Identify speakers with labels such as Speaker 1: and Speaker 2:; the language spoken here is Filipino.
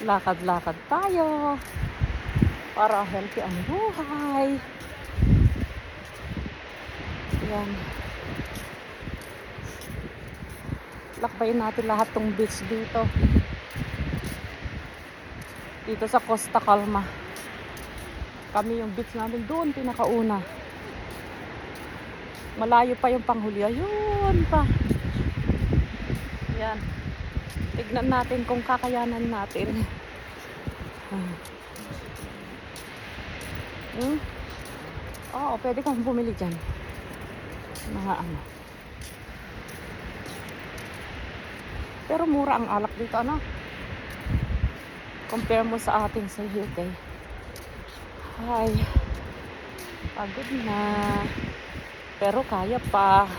Speaker 1: Lakad-lakad tayo para healthy ang buhay. Yan. Lakbayin natin lahat tong beach dito. Dito sa Costa Calma. Kami yung beach namin doon pinakauna. Malayo pa yung panghuli. Ayun pa. Yan. Tignan natin kung kakayanan natin. Oo, pwede kang bumili dyan. Mga ano. Pero mura ang alak dito, ano? Compare mo sa atin sa UK. Ay, pagod na. Pero kaya pa.